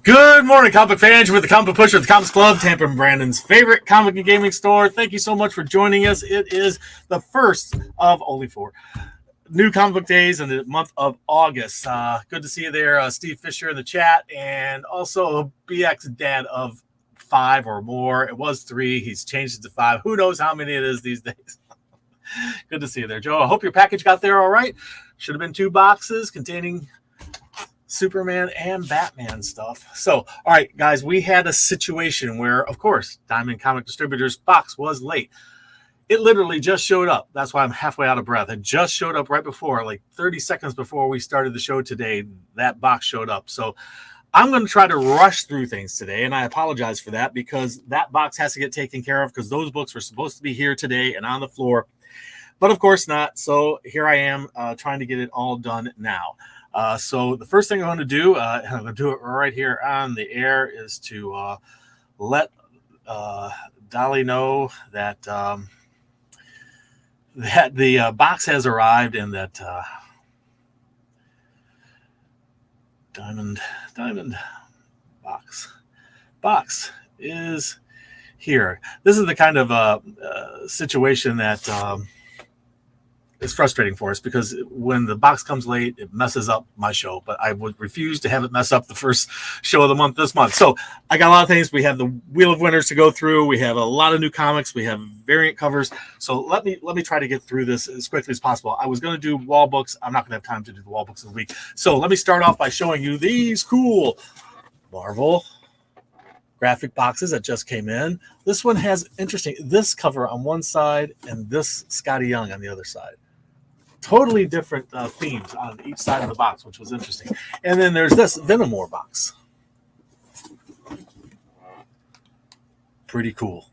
Good morning, comic fans. We're with the Comic Pusher at the Comics Club, Tampa and Brandon's favorite comic and gaming store. Thank you so much for joining us. It is the first of only 4 new comic book days in the month of August. Good to see you there, Steve Fisher in the chat, and also BX dad of 5 or more. It was 3. He's changed it to 5. Who knows how many it is these days. Good to see you there, Joe. I hope your package got there all right. Should have been 2 boxes containing Superman and Batman stuff. So, all right, guys, we had a situation where, of course, Diamond Comic Distributors box was late. It literally just showed up. That's why I'm halfway out of breath. It just showed up right before, like 30 seconds before we started the show today. That box showed up. So I'm going to try to rush through things today, and I apologize for that because that box has to get taken care of because those books were supposed to be here today and on the floor. But, of course, not. So here I am trying to get it all done now. So the first thing I'm going to do, and I'm going to do it right here on the air, is to let Dolly know that that the box has arrived and that Diamond box is here. This is the kind of situation that it's frustrating for us because when the box comes late, it messes up my show. But I would refuse to have it mess up the first show of the month this month. So I got a lot of things. We have the Wheel of Winners to go through. We have a lot of new comics. We have variant covers. So let me try to get through this as quickly as possible. I was going to do wall books. I'm not going to have time to do the wall books this week. So let me start off by showing you these cool Marvel graphic boxes that just came in. This one has this cover on one side and this Scotty Young on the other side. Totally different themes on each side of the box, which was interesting. And then there's this Venomore box. Pretty cool.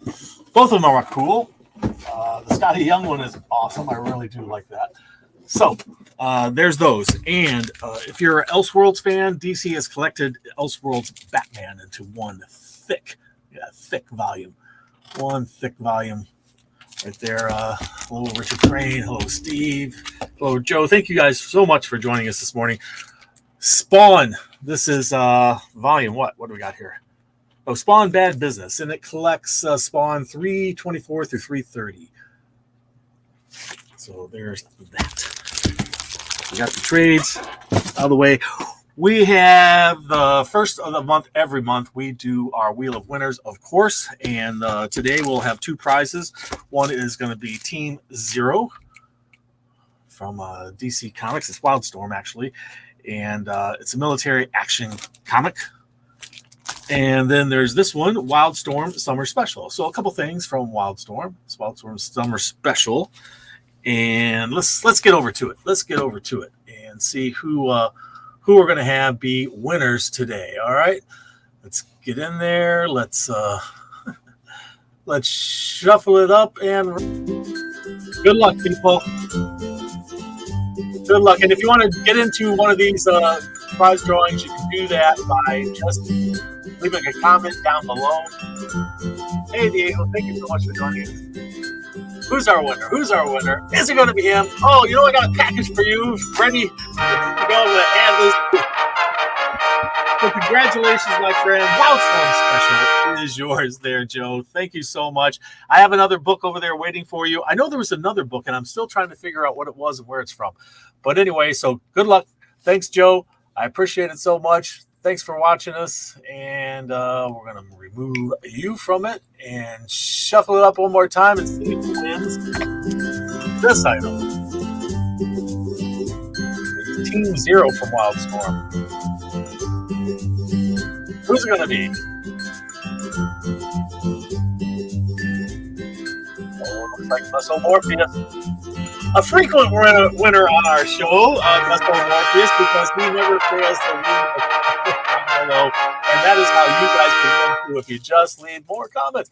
Both of them are cool. The Scotty Young one is awesome. I really do like that. So there's those. And if you're an Elseworlds fan, DC has collected Elseworlds Batman into one thick volume. One thick volume. Right there. Hello, Richard Crane. Hello, Steve. Hello, Joe. Thank you guys so much for joining us this morning. Spawn. This is volume what? What do we got here? Oh, Spawn Bad Business. And it collects Spawn 324 through 330. So there's that. We got the trades out of the way. We have the first of the month. Every month we do our Wheel of Winners, of course. And today we'll have 2 prizes. One is going to be Team Zero from DC Comics. It's Wildstorm, actually. And it's a military action comic. And then there's this one, Wildstorm Summer Special. So a couple things from Wildstorm. It's Wildstorm Summer Special. And let's get over to it. Let's get over to it and see who we're going to have be winners today. All right, let's get in there. Let's shuffle it up and good luck, people. Good luck. And if you want to get into one of these prize drawings, you can do that by just leaving a comment down below. Hey, Diego, thank you so much for joining us. Who's our winner? Who's our winner? Is it going to be him? Oh, you know, I got a package for you, ready to go to add this. So congratulations, my friend. Wildstorm Special is yours there, Joe. Thank you so much. I have another book over there waiting for you. I know there was another book, and I'm still trying to figure out what it was and where it's from. But anyway, so good luck. Thanks, Joe. I appreciate it so much. Thanks for watching us, and we're going to remove you from it and shuffle it up one more time and see who wins this item. It's Team Zero from Wildstorm. Who's it going to be? Oh, looks like Muscle Morpheus. A frequent winner on our show, Muscle Morpheus, because he never fails to leave and that is how you guys can win too if you just leave more comments.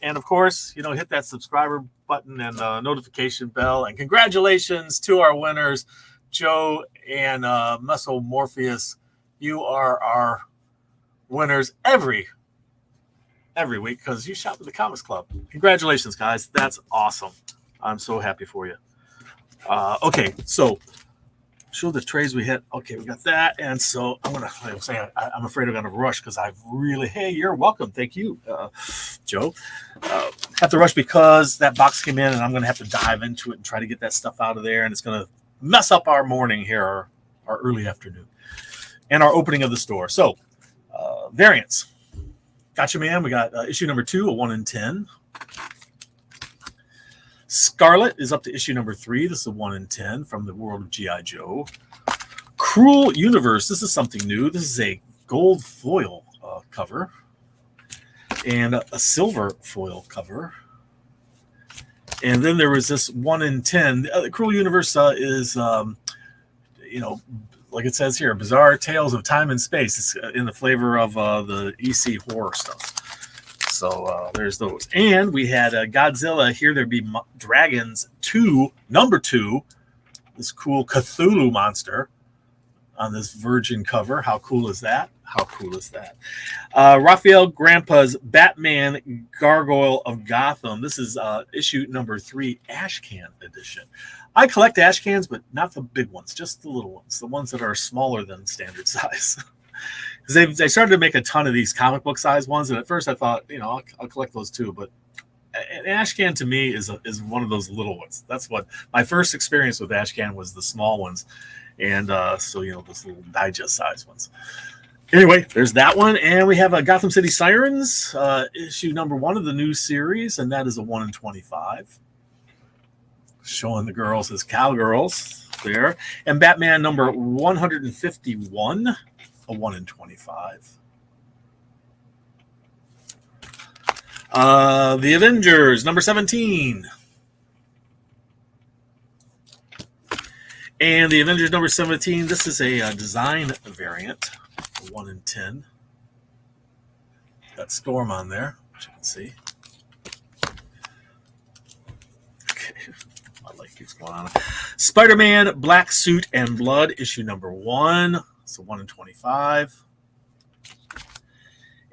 And of course, you know, hit that subscriber button and notification bell. And congratulations to our winners, Joe and Muscle Morpheus. You are our winners every week because you shop at the Comics Club. Congratulations, guys. That's awesome. I'm so happy for you. Okay, so show the trays we hit. Okay, we got that. And so I'm I'm afraid I'm going to rush because I've really, hey, you're welcome. Thank you, Joe. Have to rush because that box came in and I'm going to have to dive into it and try to get that stuff out of there. And it's going to mess up our morning here, our early afternoon, and our opening of the store. So, variants. Gotcha, man. We got issue number 2, a 1 in 10. Scarlet is up to issue number 3. This is a 1 in 10 from the world of G.I. Joe. Cruel Universe. This is something new. This is a gold foil cover and a silver foil cover. And then there was this 1 in 10. The Cruel Universe is, like it says here, bizarre tales of time and space. It's in the flavor of the EC horror stuff. So there's those. And we had Godzilla, Here There Be Dragons 2, number 2, this cool Cthulhu monster on this virgin cover. How cool is that? How cool is that? Raphael Grandpa's Batman Gargoyle of Gotham. This is issue number 3, Ashcan edition. I collect ash cans, but not the big ones, just the little ones, the ones that are smaller than standard size. Because they started to make a ton of these comic book size ones, and at first I thought, I'll collect those too. But an ash can to me is one of those little ones. That's what my first experience with ash can was, the small ones, and those little digest size ones. Anyway, there's that one, and we have a Gotham City Sirens issue number 1 of the new series, and that is a 1 in 25. Showing the girls as cowgirls there, and Batman number 151. A 1 in 25. The Avengers, number 17. And the Avengers number 17, this is a design variant, a 1 in 10. Got Storm on there, which you can see. Okay, my light keeps going on. Spider-Man, Black Suit and Blood, issue number 1. It's a 1 in 25.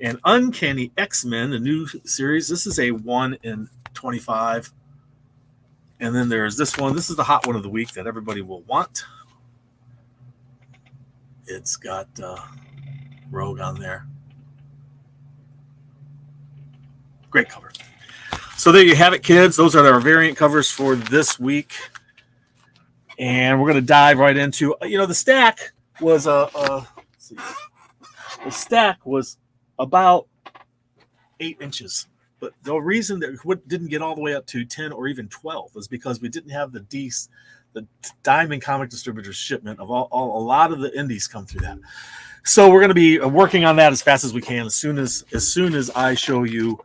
And Uncanny X-Men, the new series. This is a 1 in 25. And then there's this one. This is the hot one of the week that everybody will want. It's got Rogue on there. Great cover. So there you have it, kids. Those are our variant covers for this week. And we're going to dive right into, the stack was the stack was about 8 inches, but the reason that it didn't get all the way up to 10 or even 12 is because we didn't have the Diamond Comic Distributors shipment of a lot of the indies come through that. So we're going to be working on that as fast as we can as soon as I show you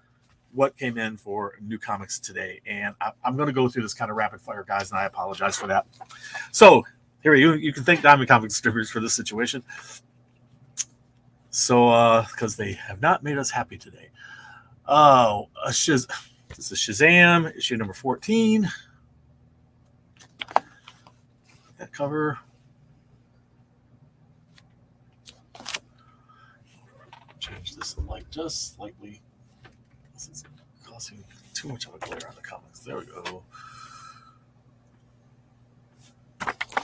what came in for new comics today. And I'm going to go through this kind of rapid fire, guys, and I apologize for that. So here you can thank Diamond Comic Distributors for this situation. So, because they have not made us happy today. This is Shazam, issue number 14. That cover. Change this light just slightly. This is causing too much of a glare on the comics. There we go.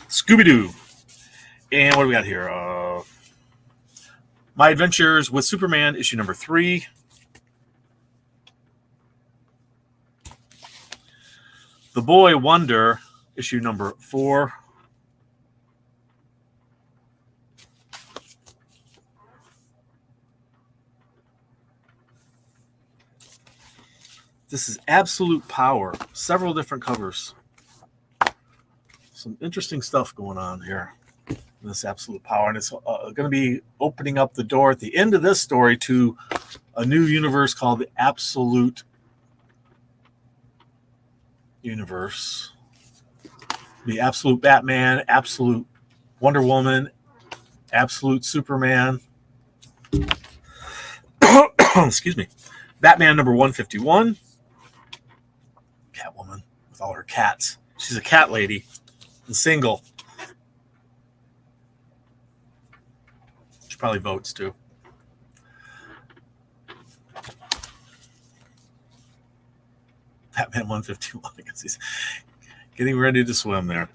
Scooby-Doo. And what do we got here? My Adventures with Superman, issue number 3. The Boy Wonder, issue number 4. This is Absolute Power. Several different covers. Some interesting stuff going on here. This Absolute Power, and it's going to be opening up the door at the end of this story to a new universe called the Absolute Universe. The Absolute Batman, Absolute Wonder Woman, Absolute Superman. Excuse me. Batman number 151. Catwoman with all her cats. She's a cat lady and single. She probably votes too. Batman 151 because he's getting ready to swim there.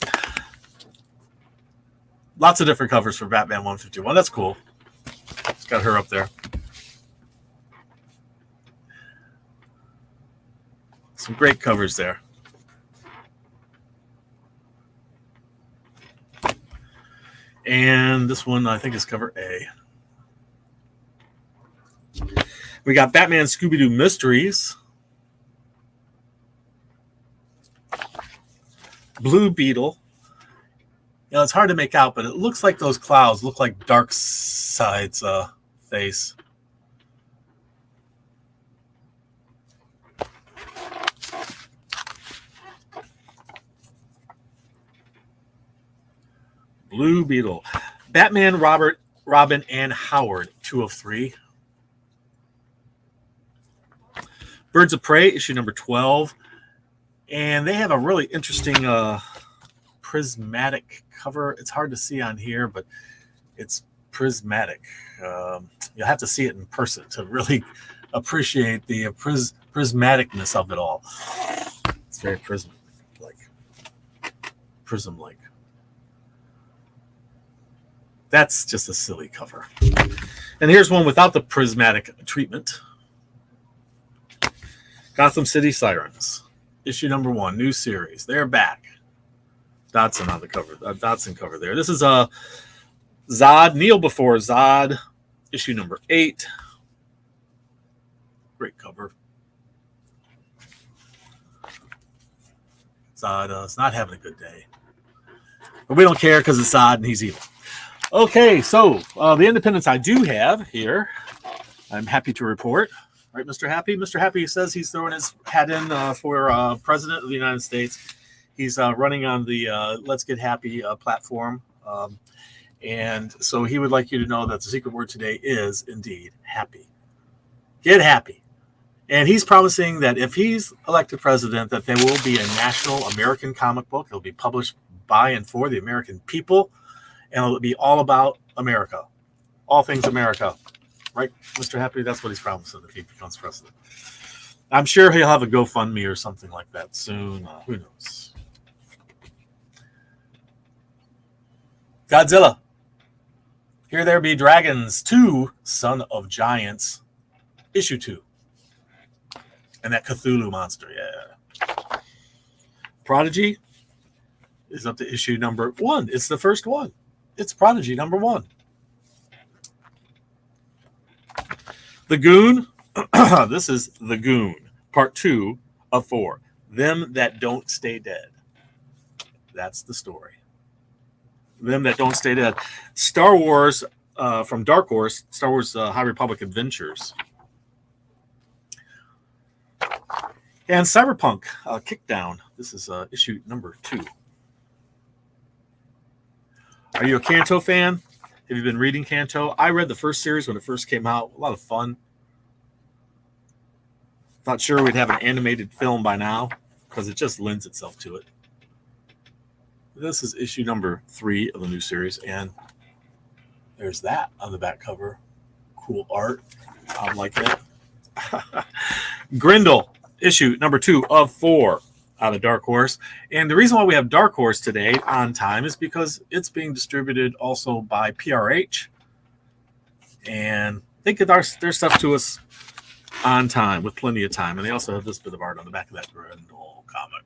Lots of different covers for Batman 151. That's cool. It's got her up there. Some great covers there. And this one, I think, is cover A. We got Batman Scooby-Doo Mysteries. Blue Beetle. You know, it's hard to make out, but it looks like those clouds look like Darkseid's face. Blue Beetle. Batman, Robin, and Howard, 2 of 3. Birds of Prey, issue number 12. And they have a really interesting prismatic cover. It's hard to see on here, but it's prismatic. You'll have to see it in person to really appreciate the prismaticness of it all. It's very prism-like. That's just a silly cover. And here's one without the prismatic treatment. Gotham City Sirens, issue number 1, new series. They're back. Dodson on the cover. Dodson cover there. This is a Zod, Kneel Before Zod, issue number 8. Great cover. Zod is not having a good day. But we don't care because it's Zod and he's evil. Okay, so the independents I do have here, I'm happy to report. Right, Mr. Happy? Mr. Happy says he's throwing his hat in for President of the United States. He's running on the Let's Get Happy platform. And so he would like you to know that the secret word today is indeed happy. Get happy. And he's promising that if he's elected president, that there will be a national American comic book. It'll be published by and for the American people. And it'll be all about America. All things America. Right, Mr. Happy? That's what he's promising if he becomes president. I'm sure he'll have a GoFundMe or something like that soon. Who knows? Godzilla. Here There Be Dragons 2, Son of Giants, issue 2. And that Cthulhu monster, yeah. Prodigy is up to issue number 1. It's the first one. It's Prodigy number 1. The Goon. This is The Goon, part 2 of 4. Them That Don't Stay Dead. That's the story. Them That Don't Stay Dead. Star Wars from Dark Horse, Star Wars High Republic Adventures. And Cyberpunk Kickdown. This is issue number 2. Are you a Kanto fan? Have you been reading Kanto? I read the first series when it first came out. A lot of fun. Not sure we'd have an animated film by now because it just lends itself to it. This is issue number 3 of the new series, and there's that on the back cover. Cool art. I like that. Grendel, issue number 2 of 4 out of Dark Horse. And the reason why we have Dark Horse today on time is because it's being distributed also by PRH. And they get their stuff to us on time, with plenty of time. And they also have this bit of art on the back of that Grendel comic.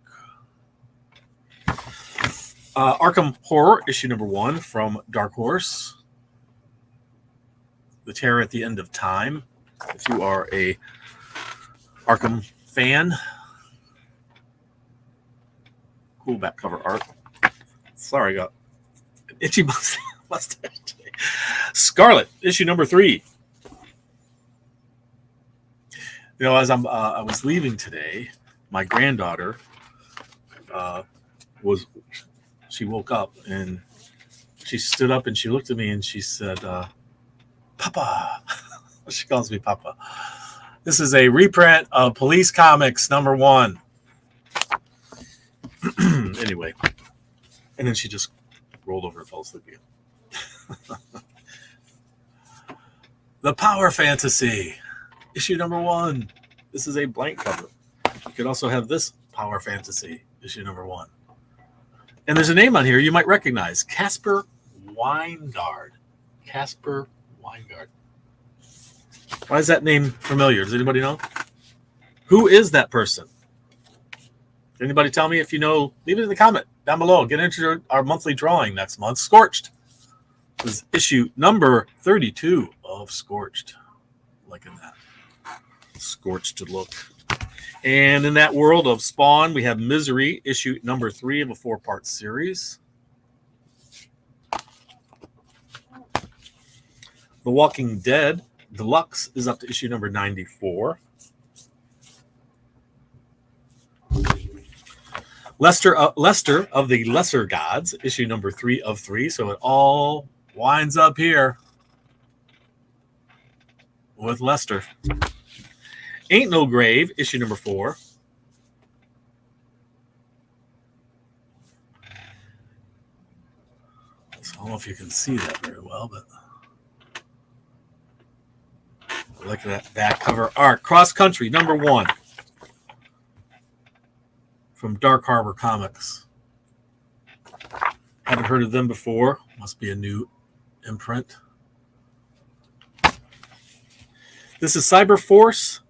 Arkham Horror, issue number 1 from Dark Horse. The Terror at the End of Time. If you are a Arkham fan. Cool back cover art. Sorry, I got an itchy mustache today. Scarlet, issue number 3. You know, as I was leaving today, my granddaughter she woke up and she stood up and she looked at me and she said, Papa. She calls me Papa. This is a reprint of Police Comics number 1. Anyway. And then she just rolled over and fell asleep again. The Power Fantasy, issue number 1. This is a blank cover. You could also have this Power Fantasy, issue number 1. And there's a name on here you might recognize, Casper Weingard. Casper Weingard. Why is that name familiar? Does anybody know? Who is that person? Anybody tell me if you know? Leave it in the comment down below. Get into our monthly drawing next month. Scorched. This is issue number 32 of Scorched. Look at that. Scorched look. And in that world of Spawn, we have Misery, issue number 3 of a 4-part series. The Walking Dead Deluxe is up to issue number 94. Lester of the Lesser Gods, issue number 3 of 3. So it all winds up here with Lester. Ain't No Grave, issue number 4. So I don't know if you can see that very well, but look at that back cover art. Cross Country, number 1. From Dark Harbor Comics. Haven't heard of them before. Must be a new imprint. This is Cyber Force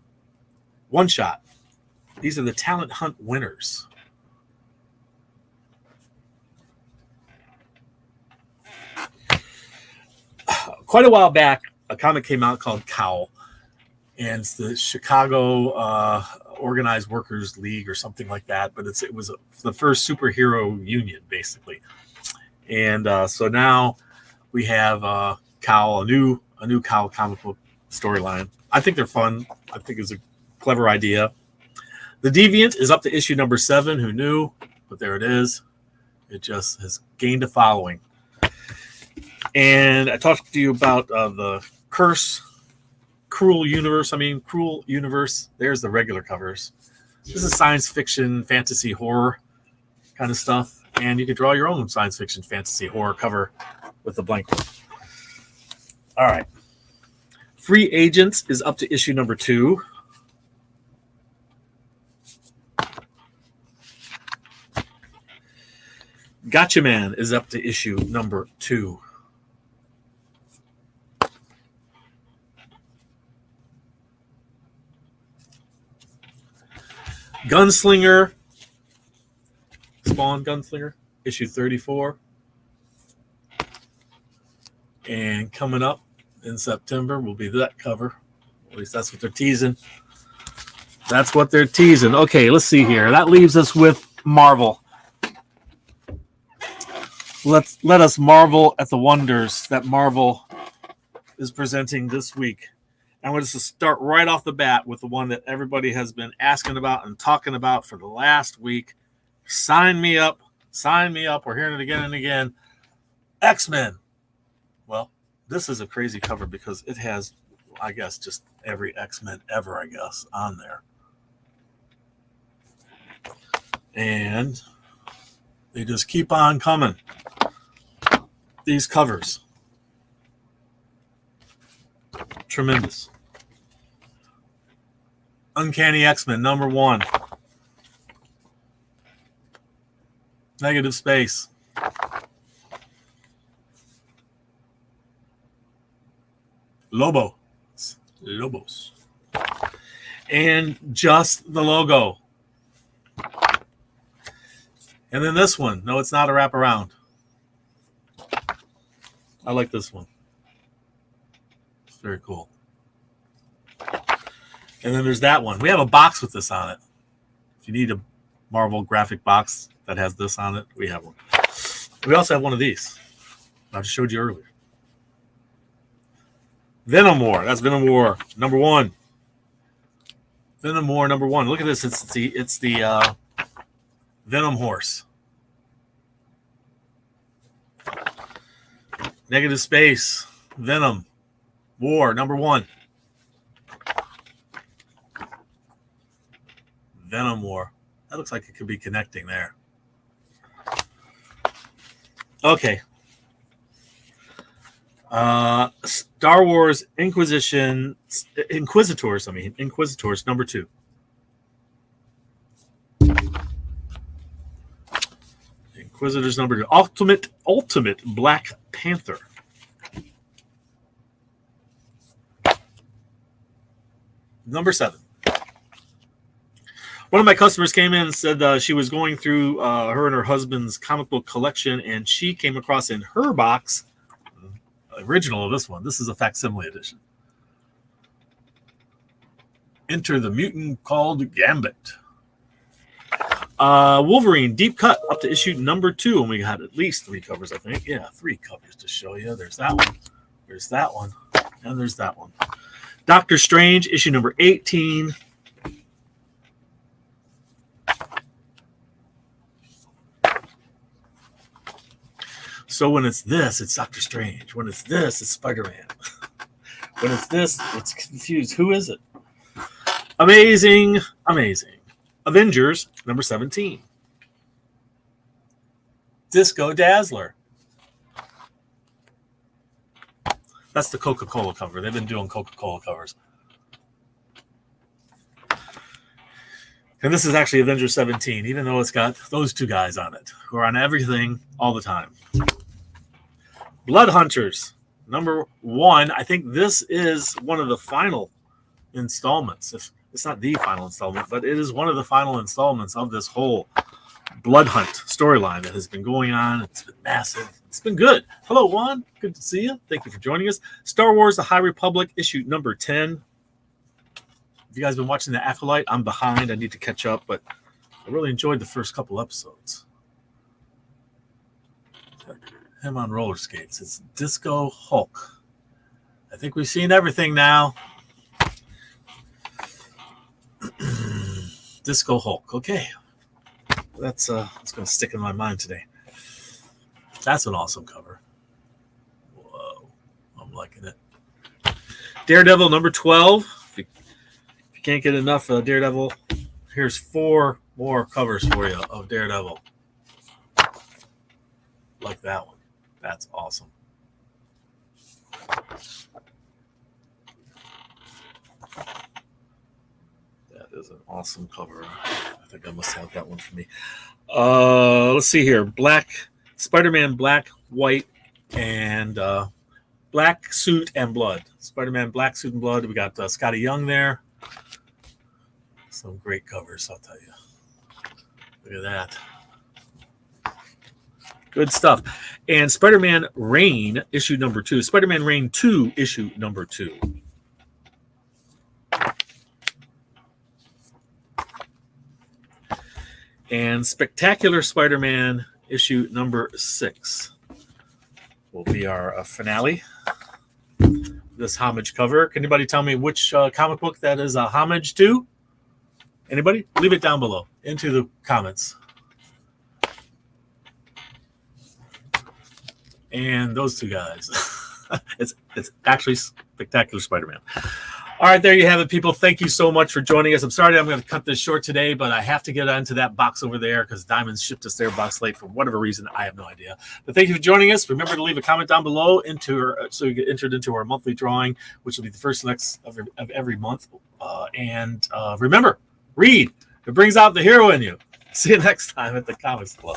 One Shot. These are the Talent Hunt winners. Quite a while back, a comic came out called Cowl. And it's the Chicago Organized Workers League or something like that. But it was the first superhero union, basically. And so now we have Cowl, a new Cowl comic book storyline. I think they're fun. I think it's a clever idea. The Deviant is up to issue number 7. Who knew? But there it is. It just has gained a following. And I talked to you about the Cruel Universe. There's the regular covers. This is science fiction, fantasy, horror kind of stuff. And you can draw your own science fiction, fantasy, horror cover with a blank one. All right. Free Agents is up to issue number 2. Gotcha Man is up to issue number 2. Gunslinger, Spawn Gunslinger, issue 34. And coming up in September will be that cover. At least that's what they're teasing. That's what they're teasing. Okay, let's see here. That leaves us with Marvel. Let us marvel at the wonders that Marvel is presenting this week. I'm going to start right off the bat with the one that everybody has been asking about and talking about for the last week. Sign me up. Sign me up. We're hearing it again and again. X-Men. Well, this is a crazy cover because it has, I guess, just every X-Men ever, I guess, on there. And they just keep on coming. These covers. Tremendous. Uncanny X-Men, number 1. Negative Space. Lobos. And just the logo. And then this one. No, it's not a wraparound. I like this one. It's very cool. And then there's that one. We have a box with this on it. If you need a Marvel graphic box that has this on it, we have one. We also have one of these. I just showed you earlier. Venom War. That's Venom War number 1. Venom War number 1. Look at this. It's the Venom horse. Negative Space. Venom War number 1. Venom War. That looks like it could be connecting there. Okay. Star Wars Inquisitors number 2. Inquisitors number 2. Ultimate Black Panther. Number 7. One of my customers came in and said she was going through her and her husband's comic book collection, and she came across in her box, original of this one. This is a facsimile edition. Enter the Mutant called Gambit. Wolverine Deep Cut up to issue number 2, and we had at least 3 covers, I think. Yeah, 3 covers to show you. There's that one. There's that one. And there's that one. Doctor Strange, issue number 18. So when it's this, it's Doctor Strange. When it's this, it's Spider-Man. When it's this, it's confused. Who is it? Amazing, amazing. Avengers, number 17. Disco Dazzler. That's the Coca-Cola cover. They've been doing Coca-Cola covers. And this is actually Avengers 17, even though it's got those 2 guys on it who are on everything all the time. Blood Hunters, number 1. I think this is one of the final installments. It's not the final installment, but it is one of the final installments of this whole Blood Hunt storyline that has been going on. It's been massive. It's been good. Hello, Juan. Good to see you. Thank you for joining us. Star Wars The High Republic, issue number 10. Have you guys been watching The Acolyte? I'm behind. I need to catch up, but I really enjoyed the first couple episodes. Him on roller skates. It's Disco Hulk. I think we've seen everything now. Disco Hulk. Okay. That's going to stick in my mind today. That's an awesome cover. Whoa. I'm liking it. Daredevil number 12. If you can't get enough of Daredevil, here's 4 more covers for you of Daredevil. Like that one. That's awesome. That is an awesome cover. I think I must have that one for me. Let's see here. Spider-Man Black, White, and Black Suit and Blood. Spider-Man Black Suit and Blood. We got Scotty Young there. Some great covers, I'll tell you. Look at that. Good stuff. And Spider-Man Reign, issue number 2. Spider-Man Reign 2, issue number 2. And Spectacular Spider-Man, issue number 6 will be our finale. This homage cover. Can anybody tell me which comic book that is a homage to? Anybody? Leave it down below into the comments. And those 2 guys. it's actually Spectacular Spider-Man. All right, there you have it, people. Thank you so much for joining us. I'm sorry I'm going to cut this short today, but I have to get onto that box over there because Diamonds shipped us their box late for whatever reason. I have no idea. But thank you for joining us. Remember to leave a comment down below so you get entered into our monthly drawing, which will be the first next of every month. And remember, read. It brings out the hero in you. See you next time at the Comics Club.